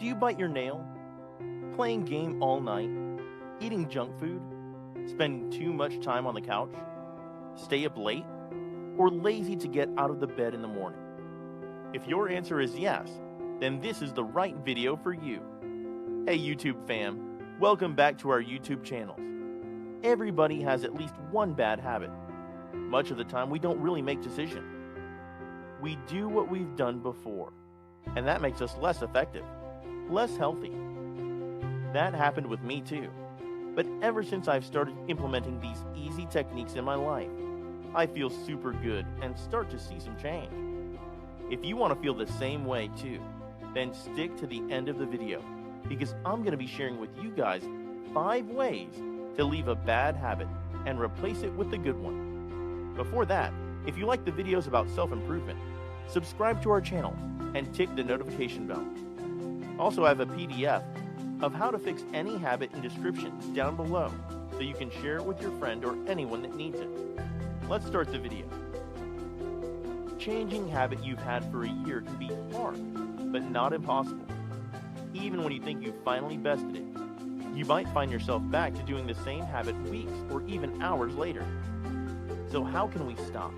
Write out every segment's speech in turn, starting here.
Do you bite your nail? Playing game all night? Eating junk food? Spending too much time on the couch? Stay up late? Or lazy to get out of the bed in the morning? If your answer is yes, then this is the right video for you. Hey YouTube fam, welcome back to our YouTube channels. Everybody has at least one bad habit. Much of the time we don't really make decisions. We do what we've done before, and that makes us less effective, less healthy. That happened with me too. But ever since I've started implementing these easy techniques in my life, I feel super good and start to see some change. If you want to feel the same way too, then stick to the end of the video, because I'm going to be sharing with you guys 5 ways to leave a bad habit and replace it with a good one. Before that, if you like the videos about self-improvement, subscribe to our channel and tick the notification bell. Also, I have a PDF of how to fix any habit in descriptions down below, so you can share it with your friend or anyone that needs it. Let's start the video. Changing habit you've had for a year can be hard, but not impossible. Even when you think you've finally bested it, you might find yourself back to doing the same habit weeks or even hours later. So how can we stop?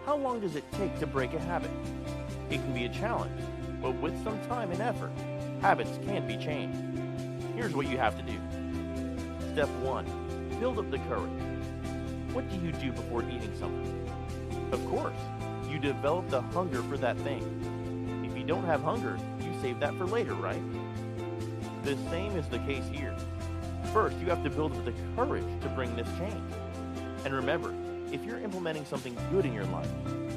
How long does it take to break a habit? It can be a challenge, but with some time and effort, habits can be changed. Here's what you have to do. Step 1. Build up the courage. What do you do before eating something? Of course, you develop the hunger for that thing. If you don't have hunger, you save that for later, right? The same is the case here. First, you have to build up the courage to bring this change. And remember, if you're implementing something good in your life,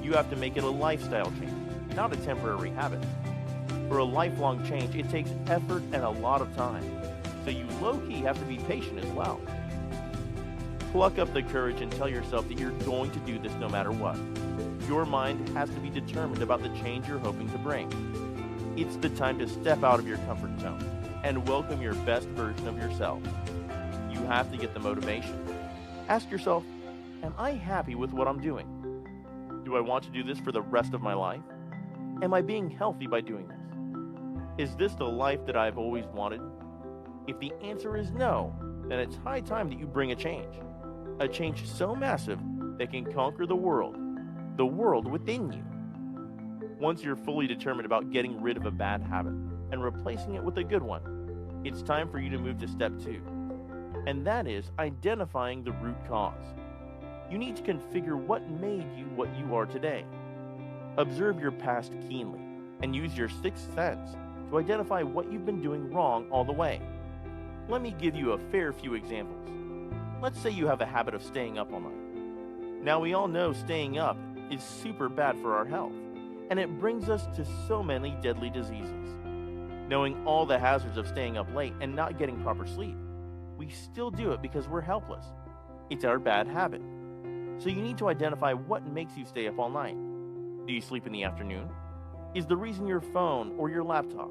you have to make it a lifestyle change, not a temporary habit. For a lifelong change, it takes effort and a lot of time, so you low-key have to be patient as well. Pluck up the courage and tell yourself that you're going to do this no matter what. Your mind has to be determined about the change you're hoping to bring. It's the time to step out of your comfort zone and welcome your best version of yourself. You have to get the motivation. Ask yourself, am I happy with what I'm doing? Do I want to do this for the rest of my life? Am I being healthy by doing this? Is this the life that I've always wanted? If the answer is no, then it's high time that you bring a change so massive that can conquer the world within you. Once you're fully determined about getting rid of a bad habit and replacing it with a good one, it's time for you to move to step 2, and that is identifying the root cause. You need to configure what made you what you are today. Observe your past keenly and use your sixth sense to identify what you've been doing wrong all the way. Let me give you a fair few examples. Let's say you have a habit of staying up all night. Now we all know staying up is super bad for our health, and it brings us to so many deadly diseases. Knowing all the hazards of staying up late and not getting proper sleep, we still do it because we're helpless. It's our bad habit. So you need to identify what makes you stay up all night. Do you sleep in the afternoon? Is the reason your phone or your laptop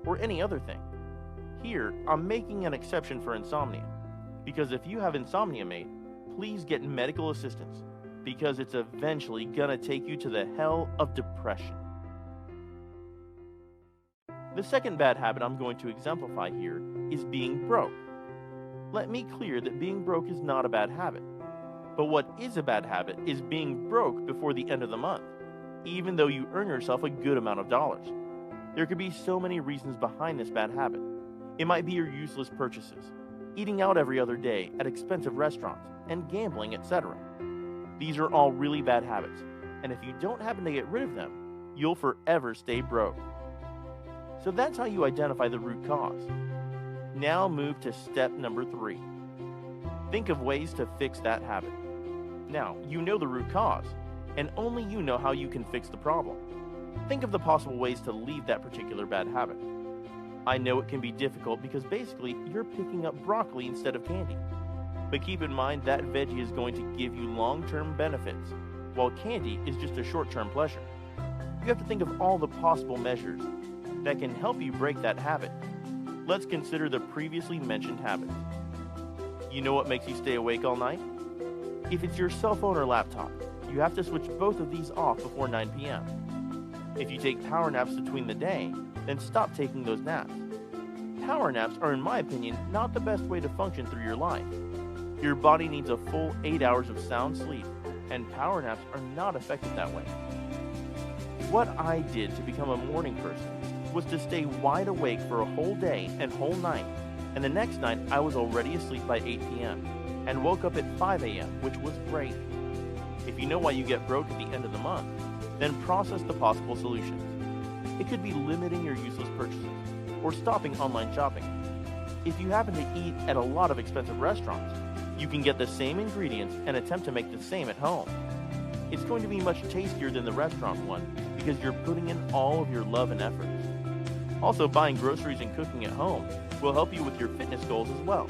or any other thing? Here, I'm making an exception for insomnia, because if you have insomnia, mate, please get medical assistance, because it's eventually gonna take you to the hell of depression. The second bad habit I'm going to exemplify here is being broke. Let me clear that being broke is not a bad habit. But what is a bad habit is being broke before the end of the month, even though you earn yourself a good amount of dollars. There could be so many reasons behind this bad habit. It might be your useless purchases, eating out every other day at expensive restaurants, and gambling, etc. These are all really bad habits, and if you don't happen to get rid of them, you'll forever stay broke. So that's how you identify the root cause. Now move to step number 3. Think of ways to fix that habit. Now, you know the root cause, and only you know how you can fix the problem. Think of the possible ways to leave that particular bad habit. I know it can be difficult because basically you're picking up broccoli instead of candy. But keep in mind that veggie is going to give you long-term benefits, while candy is just a short-term pleasure. You have to think of all the possible measures that can help you break that habit. Let's consider the previously mentioned habits. You know what makes you stay awake all night? If it's your cell phone or laptop, you have to switch both of these off before 9 p.m. If you take power naps between the day, then stop taking those naps. power naps are, in my opinion, not the best way to function through your life. Your body needs a full 8 hours of sound sleep, and power naps are not effective that way. What I did to become a morning person was to stay wide awake for a whole day and whole night, and the next night I was already asleep by 8 p.m. and woke up at 5 a.m., which was great. If you know why you get broke at the end of the month, then process the possible solutions. It could be limiting your useless purchases or stopping online shopping. If you happen to eat at a lot of expensive restaurants, you can get the same ingredients and attempt to make the same at home. It's going to be much tastier than the restaurant one because you're putting in all of your love and efforts. Also, buying groceries and cooking at home will help you with your fitness goals as well.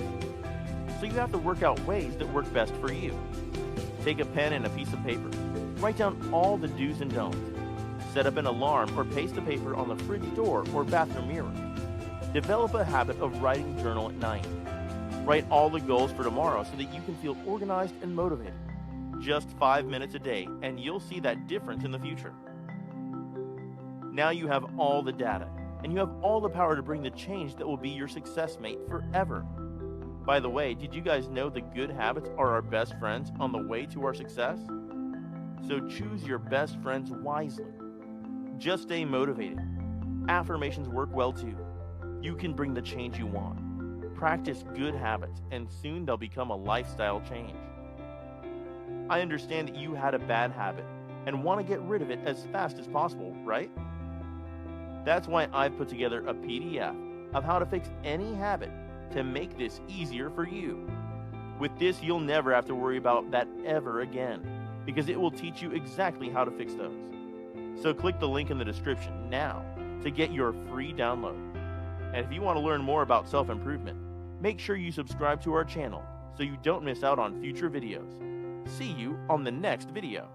So you have to work out ways that work best for you. Take a pen and a piece of paper. Write down all the do's and don'ts. Set up an alarm or paste the paper on the fridge door or bathroom mirror. Develop a habit of writing journal at night. Write all the goals for tomorrow so that you can feel organized and motivated. Just 5 minutes a day, and you'll see that difference in the future. Now you have all the data, and you have all the power to bring the change that will be your success mate forever. By the way, did you guys know the good habits are our best friends on the way to our success? So choose your best friends wisely. Just stay motivated. Affirmations work well too. You can bring the change you want. Practice good habits, and soon they'll become a lifestyle change. I understand that you had a bad habit and want to get rid of it as fast as possible, right? That's why I've put together a PDF of how to fix any habit to make this easier for you. With this, you'll never have to worry about that ever again, because it will teach you exactly how to fix those. So click the link in the description now to get your free download. And if you want to learn more about self-improvement, make sure you subscribe to our channel so you don't miss out on future videos. See you on the next video.